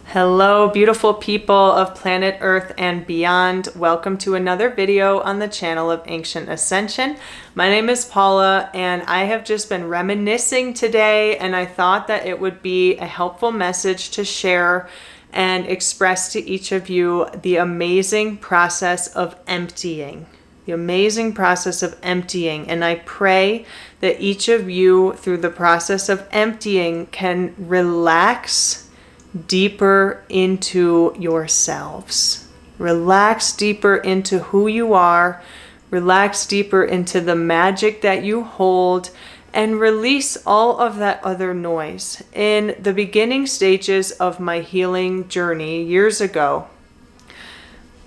Hello, beautiful people of planet Earth and beyond. Welcome to another video on the channel of Ancient Ascension. My name is Paula and I have just been reminiscing today, and I thought that it would be a helpful message to share and express to each of you the amazing process of emptying. The amazing process of emptying. And I pray that each of you, through the process of emptying, can relax deeper into yourselves. Relax deeper into who you are. Relax deeper into the magic that you hold, and release all of that other noise. In the beginning stages of my healing journey years ago,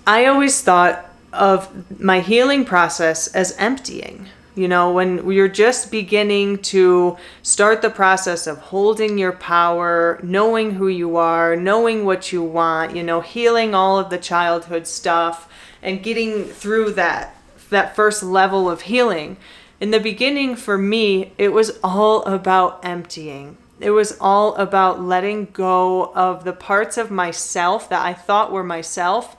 I always thought of my healing process as emptying. You know, when you're just beginning to start the process of holding your power, knowing who you are, knowing what you want, healing all of the childhood stuff and getting through that first level of healing. In the beginning, for me, it was all about emptying. It was all about letting go of the parts of myself that I thought were myself,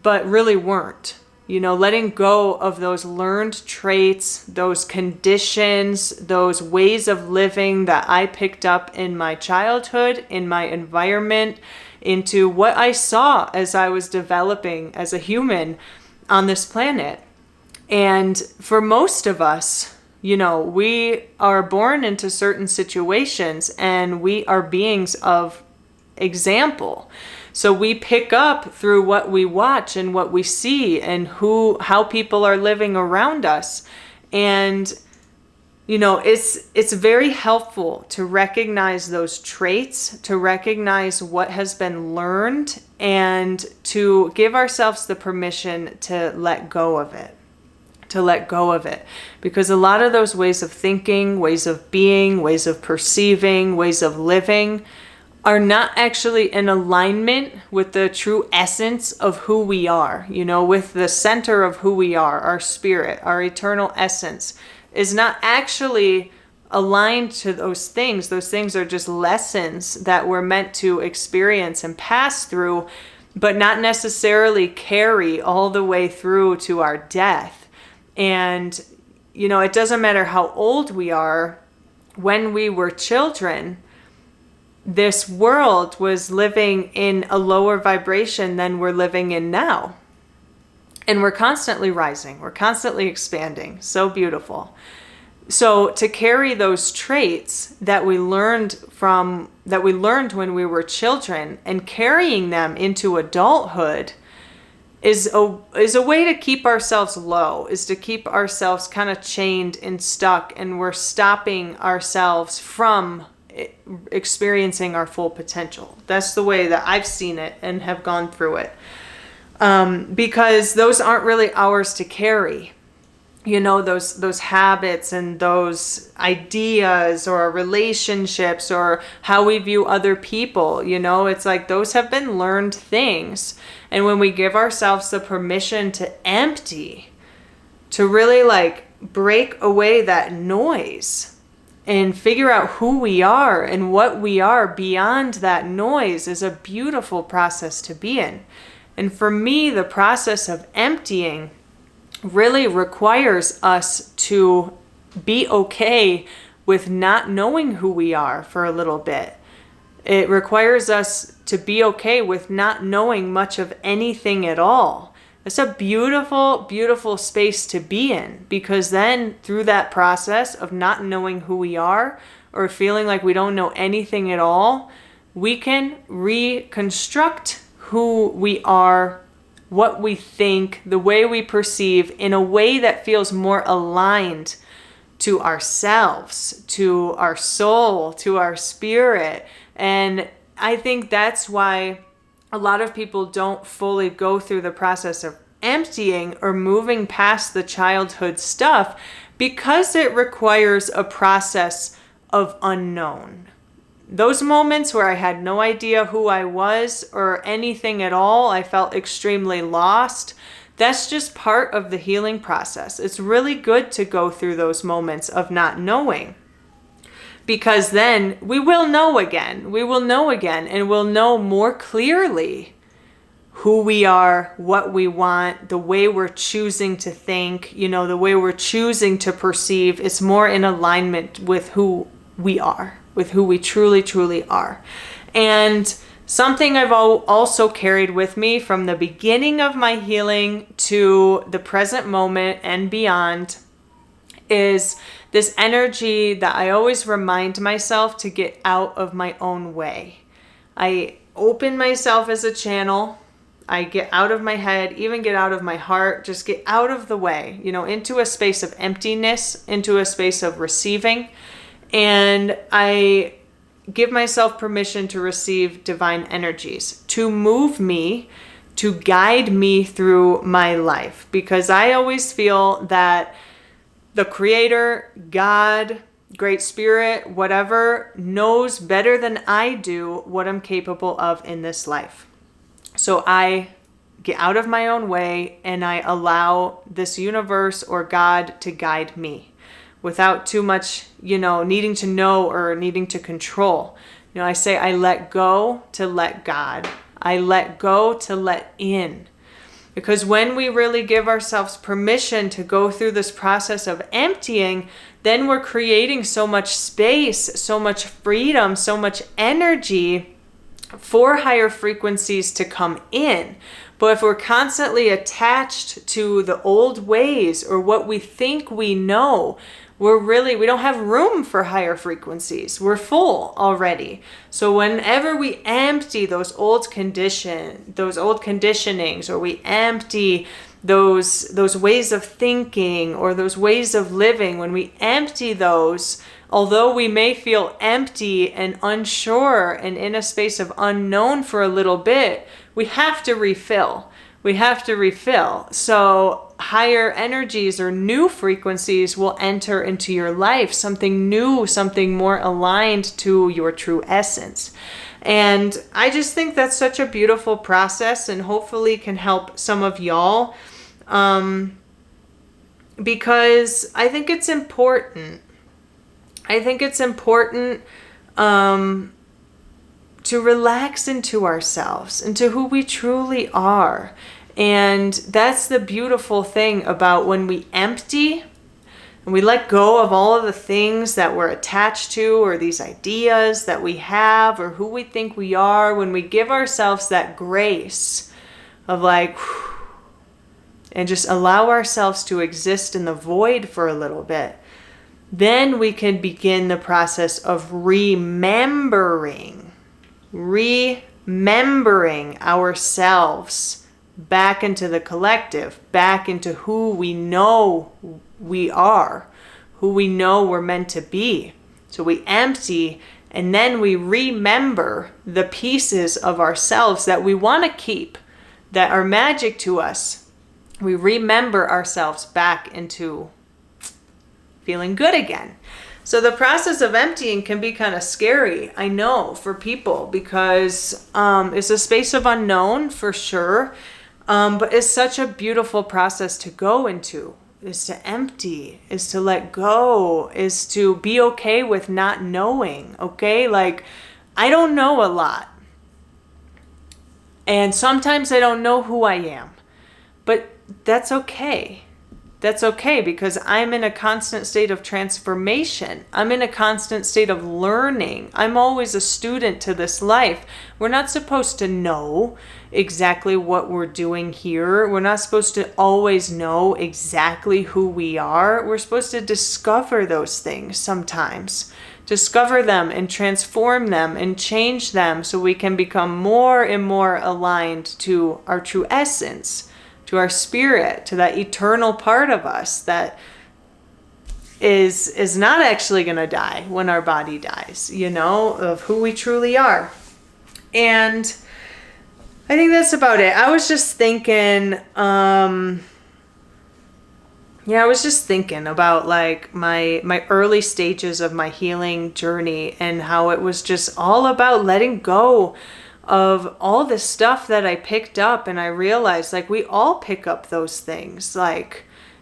but really weren't. Letting go of those learned traits, those conditions, those ways of living that I picked up in my childhood, in my environment, into what I saw as I was developing as a human on this planet. And for most of us, we are born into certain situations and we are beings of example. So we pick up through what we watch and what we see and how people are living around us. And, it's very helpful to recognize those traits, to recognize what has been learned, and to give ourselves the permission to let go of it. Because a lot of those ways of thinking, ways of being, ways of perceiving, ways of living are not actually in alignment with the true essence of who we are, with the center of who we are, our spirit, our eternal essence is not actually aligned to those things. Those things are just lessons that we're meant to experience and pass through, but not necessarily carry all the way through to our death. And, it doesn't matter how old we are. When we were children, this world was living in a lower vibration than we're living in now. And we're constantly rising. We're constantly expanding. So beautiful. So to carry those traits that we learned when we were children and carrying them into adulthood is a way to keep ourselves low, is to keep ourselves kind of chained and stuck, and we're stopping ourselves from experiencing our full potential. That's the way that I've seen it and have gone through it. Because those aren't really ours to carry. Those habits and those ideas or relationships or how we view other people, it's like those have been learned things. And when we give ourselves the permission to empty, to really break away that noise and figure out who we are and what we are beyond that noise, is a beautiful process to be in. And for me, the process of emptying really requires us to be okay with not knowing who we are for a little bit. It requires us to be okay with not knowing much of anything at all. It's a beautiful, beautiful space to be in, because then through that process of not knowing who we are or feeling like we don't know anything at all, we can reconstruct who we are, what we think, the way we perceive, in a way that feels more aligned to ourselves, to our soul, to our spirit. And I think that's why a lot of people don't fully go through the process of emptying or moving past the childhood stuff, because it requires a process of unknown. Those moments where I had no idea who I was or anything at all, I felt extremely lost. That's just part of the healing process. It's really good to go through those moments of not knowing, because then we will know again. We will know again, and we'll know more clearly who we are, what we want, the way we're choosing to think, the way we're choosing to perceive. It's more in alignment with who we are, with who we truly, truly are. And something I've also carried with me from the beginning of my healing to the present moment and beyond is this energy that I always remind myself to get out of my own way. I open myself as a channel. I get out of my head, even get out of my heart, just get out of the way, into a space of emptiness, into a space of receiving. And I give myself permission to receive divine energies, to move me, to guide me through my life. Because I always feel that the Creator, God, Great Spirit, whatever, knows better than I do what I'm capable of in this life. So I get out of my own way and I allow this universe or God to guide me without too much, needing to know or needing to control. I say I let go to let God. I let go to let in. Because when we really give ourselves permission to go through this process of emptying, then we're creating so much space, so much freedom, so much energy for higher frequencies to come in. But if we're constantly attached to the old ways or what we think we know, we don't have room for higher frequencies. We're full already. So whenever we empty those old conditionings, or we empty those ways of thinking or those ways of living, when we empty those, although we may feel empty and unsure and in a space of unknown for a little bit, we have to refill. So higher energies or new frequencies will enter into your life, something new, something more aligned to your true essence. And I just think that's such a beautiful process, and hopefully can help some of y'all, because I think it's important. To relax into ourselves, into who we truly are. And that's the beautiful thing about when we empty and we let go of all of the things that we're attached to, or these ideas that we have, or who we think we are, when we give ourselves that grace of and just allow ourselves to exist in the void for a little bit, then we can begin the process of remembering ourselves back into the collective, back into who we know we are, who we know we're meant to be. So we empty, and then we remember the pieces of ourselves that we want to keep, that are magic to us. We remember ourselves back into feeling good again. So the process of emptying can be kind of scary, I know, for people, because it's a space of unknown for sure. But it's such a beautiful process to go into, is to empty, is to let go, is to be okay with not knowing, okay? I don't know a lot. And sometimes I don't know who I am. But that's okay. That's okay, because I'm in a constant state of transformation. I'm in a constant state of learning. I'm always a student to this life. We're not supposed to know exactly what we're doing here. We're not supposed to always know exactly who we are. We're supposed to discover those things sometimes. Discover them and transform them and change them so we can become more and more aligned to our true essence, to our spirit, to that eternal part of us that is not actually going to die when our body dies, of who we truly are. And I think that's about it. I was just thinking, about my early stages of my healing journey, and how it was just all about letting go of all this stuff that I picked up. And I realized we all pick up those things,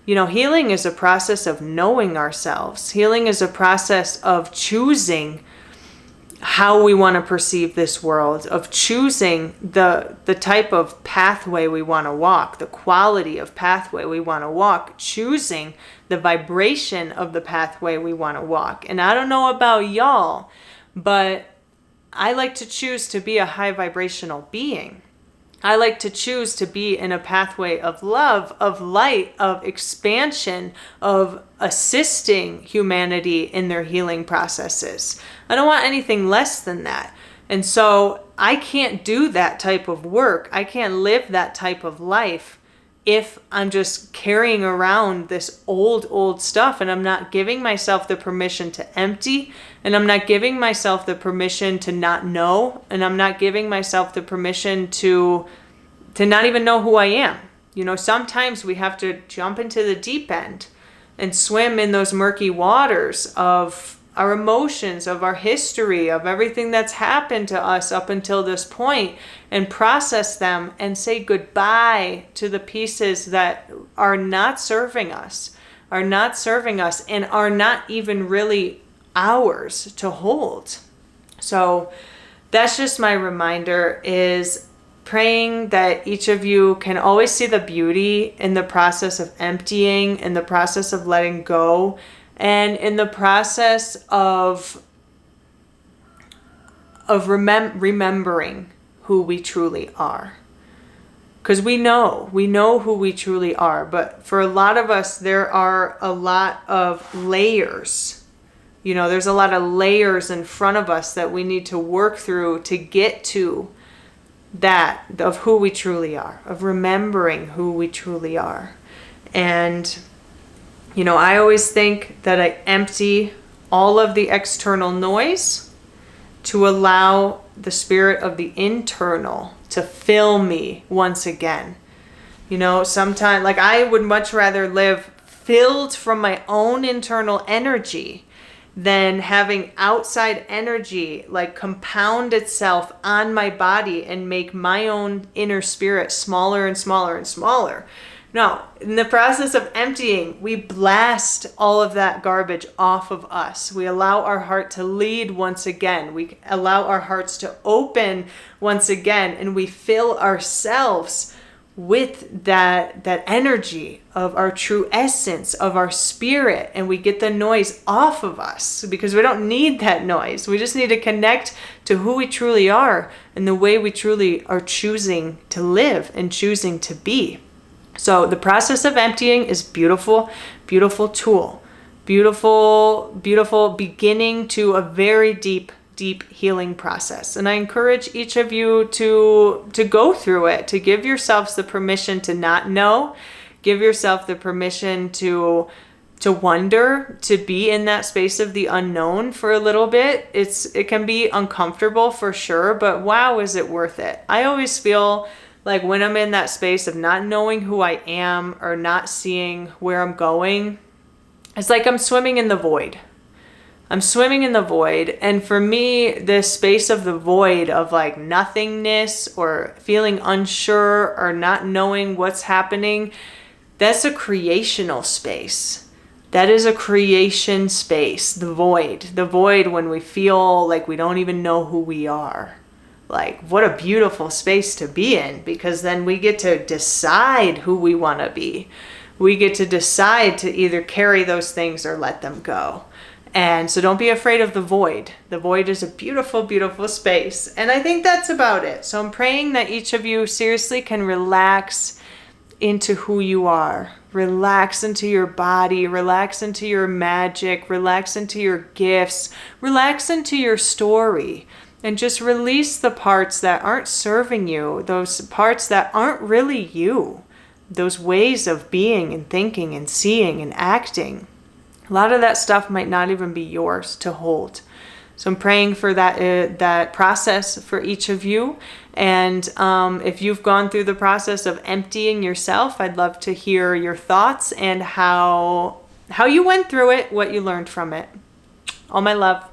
Healing is a process of knowing ourselves. Healing is a process of choosing how we want to perceive this world, of choosing the type of pathway we want to walk, the quality of pathway we want to walk, choosing the vibration of the pathway we want to walk. And I don't know about y'all, but I like to choose to be a high vibrational being. I like to choose to be in a pathway of love, of light, of expansion, of assisting humanity in their healing processes. I don't want anything less than that. And so I can't do that type of work. I can't live that type of life if I'm just carrying around this old stuff and I'm not giving myself the permission to empty, and I'm not giving myself the permission to not know, and I'm not giving myself the permission to not even know who I am. Sometimes we have to jump into the deep end and swim in those murky waters of our emotions, of our history, of everything that's happened to us up until this point, and process them and say goodbye to the pieces that are not serving us, and are not even really ours to hold. So that's just my reminder, is praying that each of you can always see the beauty in the process of emptying, in the process of letting go, and in the process of remembering who we truly are. Because we know who we truly are, but for a lot of us, there are a lot of layers. There's a lot of layers in front of us that we need to work through to get to that, of who we truly are, of remembering who we truly are. And I always think that I empty all of the external noise to allow the spirit of the internal to fill me once again. Sometimes, I would much rather live filled from my own internal energy than having outside energy compound itself on my body and make my own inner spirit smaller and smaller and smaller. No, in the process of emptying, we blast all of that garbage off of us. We allow our heart to lead once again. We allow our hearts to open once again, and we fill ourselves with that energy of our true essence, of our spirit, and we get the noise off of us, because we don't need that noise. We just need to connect to who we truly are and the way we truly are choosing to live and choosing to be. So the process of emptying is beautiful, beautiful tool, beautiful beginning to a very deep healing process. And I encourage each of you to go through it, to give yourselves the permission to not know, give yourself the permission to wonder, to be in that space of the unknown for a little bit. It can be uncomfortable for sure, but wow, is it worth it? I always feel like when I'm in that space of not knowing who I am or not seeing where I'm going, it's like I'm swimming in the void. I'm swimming in the void. And for me, this space of the void of nothingness or feeling unsure or not knowing what's happening, that's a creational space. That is a creation space, the void. The void when we feel like we don't even know who we are. What a beautiful space to be in, because then we get to decide who we want to be. We get to decide to either carry those things or let them go. And so don't be afraid of the void. The void is a beautiful, beautiful space. And I think that's about it. So I'm praying that each of you seriously can relax into who you are. Relax into your body. Relax into your magic. Relax into your gifts. Relax into your story. And just release the parts that aren't serving you. Those parts that aren't really you. Those ways of being and thinking and seeing and acting. A lot of that stuff might not even be yours to hold. So I'm praying for that process for each of you. And if you've gone through the process of emptying yourself, I'd love to hear your thoughts and how you went through it, what you learned from it. All my love.